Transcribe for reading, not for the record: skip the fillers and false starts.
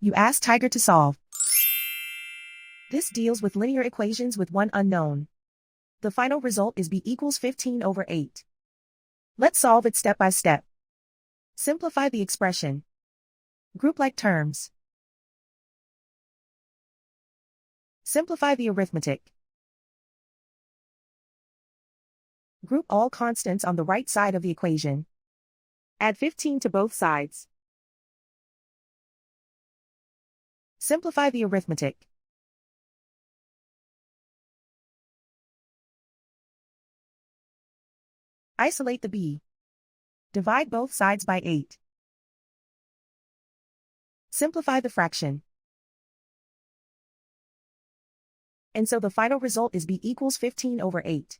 You ask Tiger to solve. This deals with linear equations with one unknown. The final result is b equals 15/8. Let's solve it step by step. Simplify the expression. Group like terms. Simplify the arithmetic. Group all constants on the right side of the equation. Add 15 to both sides. Simplify the arithmetic. Isolate the b. Divide both sides by 8. Simplify the fraction. And so the final result is b equals 15/8.